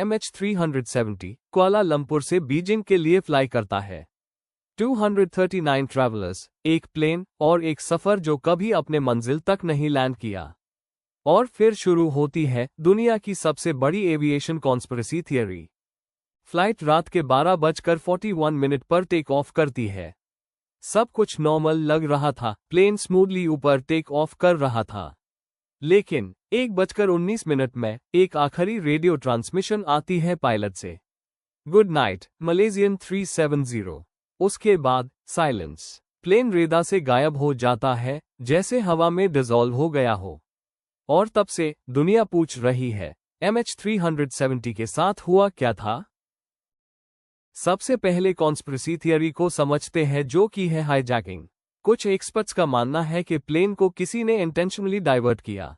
MH370 Kuala Lumpur से Beijing के लिए फ्लाई करता है। 239 ट्रैवलर्स, एक प्लेन और एक सफर जो कभी अपने मंजिल तक नहीं लैंड किया। और फिर शुरू होती है दुनिया की सबसे बड़ी एविएशन कॉन्स्पिरेसी थियरी। फ्लाइट रात के 12:41 पर टेक ऑफ करती है। सब कुछ नॉर्मल लग रहा था, प्लेन स्मूथली ऊपर टेक ऑफ कर रहा था। लेकिन 1:19 में एक आखिरी रेडियो ट्रांसमिशन आती है पायलट से, गुड नाइट मलेशियन 370। उसके बाद साइलेंस। प्लेन रेडा से गायब हो जाता है, जैसे हवा में डिसॉल्व हो गया हो। और तब से दुनिया पूछ रही है, MH370 के साथ हुआ क्या था? सबसे पहले कॉन्स्पिरेसी थियरी को समझते हैं, जो कि है हाईजैकिंग। कुछ एक्सपर्ट्स का मानना है कि प्लेन को किसी ने इंटेंशनली डाइवर्ट किया।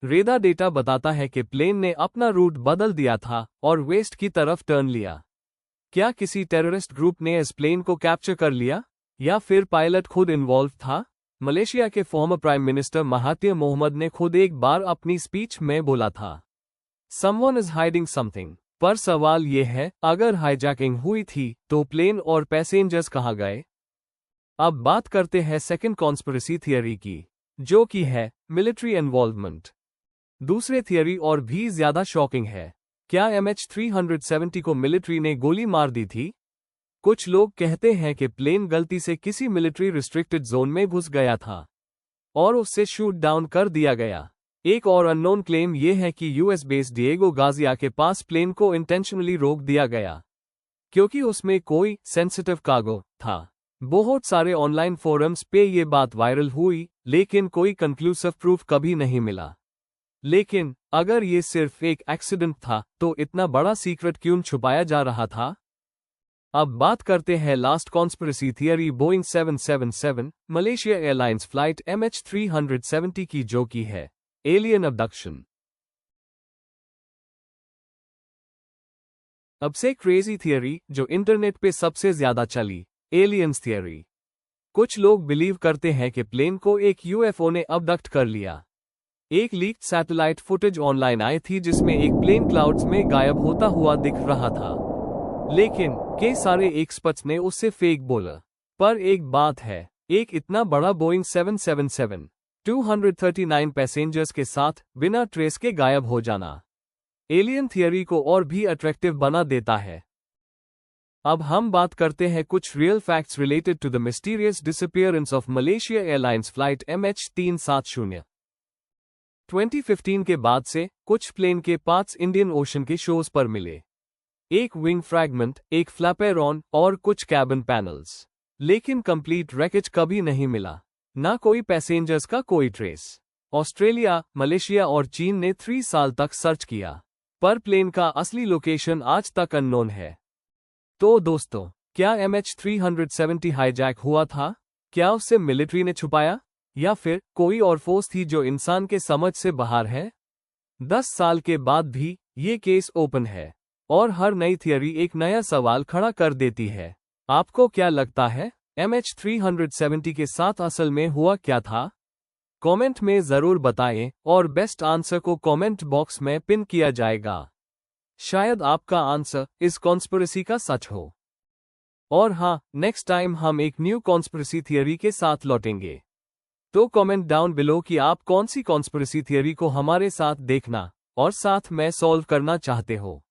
रेडार डेटा बताता है कि प्लेन ने अपना रूट बदल दिया था और वेस्ट की तरफ टर्न लिया। क्या किसी टेररिस्ट ग्रुप ने इस प्लेन को कैप्चर कर लिया, या फिर पायलट खुद इन्वॉल्व था? मलेशिया के former prime minister Mahathir Mohamad ने खुद एक बार अपनी स्पीच में बोला था, समवन इज हाइडिंग समथिंग। पर सवाल यह है, अगर हाईजैकिंग हुई थी तो प्लेन और पैसेंजर्स कहां गए? अब बात करते हैं सेकंड कॉन्स्पिरेसी थियरी की, जो कि है मिलिट्री इन्वॉल्वमेंट। दूसरे थियरी और भी ज्यादा शॉकिंग है। क्या MH370 को मिलिट्री ने गोली मार दी थी? कुछ लोग कहते हैं कि प्लेन गलती से किसी मिलिट्री रिस्ट्रिक्टेड जोन में घुस गया था और उससे शूट डाउन कर दिया गया। एक और अननोन क्लेम यह है कि यूएस बेस्ड डिएगो गार्सिया के पास प्लेन को इंटेंशनली रोक दिया गया क्योंकि उसमें कोई सेंसिटिव कार्गो था। बहुत सारे ऑनलाइन फोरम्स पे ये बात वायरल हुई, लेकिन कोई कंक्लूसिव प्रूफ कभी नहीं मिला। लेकिन अगर ये सिर्फ एक एक्सीडेंट था तो इतना बड़ा सीक्रेट क्यों छुपाया जा रहा था? अब बात करते हैं last conspiracy theory, Boeing 777 Malaysia Airlines flight MH370 की, जो की है एलियन अबडक्शन। अब से क्रेजी थियरी जो इंटरनेट पे सबसे ज्यादा चली, एलियंस थियरी। कुछ लोग बिलीव करते हैं कि प्लेन को एक यूएफओ ने अबडक्ट कर लिया। एक लीक्ड सैटेलाइट फुटेज ऑनलाइन आई थी जिसमें एक प्लेन क्लाउड्स में गायब होता हुआ दिख रहा था, लेकिन कई सारे एक्सपर्ट्स ने उससे फेक बोला। पर एक बात है, एक इतना बड़ा बोइंग 777 239 पैसेंजर्स के साथ बिना ट्रेस के गायब हो जाना एलियन थियरी को और भी अट्रैक्टिव बना देता है। अब हम बात करते हैं कुछ real facts related to the mysterious disappearance of Malaysia Airlines flight MH370। 2015 के बाद से कुछ प्लेन के पार्ट्स इंडियन ओशन के शोज पर मिले, एक विंग फ्रैगमेंट, एक फ्लैपेरॉन और कुछ कैबिन पैनल्स, लेकिन कंप्लीट रैकेज कभी नहीं मिला, ना कोई पैसेंजर्स का कोई ट्रेस। ऑस्ट्रेलिया, मलेशिया और चीन ने 3 साल तक सर्च किया, पर प्लेन का असली लोकेशन आज तक अननोन है। तो दोस्तों, क्या MH370 हाईजैक हुआ था? क्या उसे मिलिट्री ने छुपाया, या फिर कोई और फोर्स थी जो इंसान के समझ से बाहर है? 10 साल के बाद भी ये केस ओपन है और हर नई थियरी एक नया सवाल खड़ा कर देती है। आपको क्या लगता है, MH370 के साथ असल में हुआ क्या था? कमेंट में जरूर बताएं और बेस्ट आंसर को कमेंट बॉक्स में पिन किया जाएगा। शायद आपका आंसर इस कॉन्स्पिरेसी का सच हो। और हाँ, नेक्स्ट टाइम हम एक न्यू कॉन्स्पिरेसी थियरी के साथ लौटेंगे। तो कमेंट डाउन बिलो कि आप कौन सी कॉन्स्पिरेसी थियरी को हमारे साथ देखना और साथ में सॉल्व करना चाहते हो।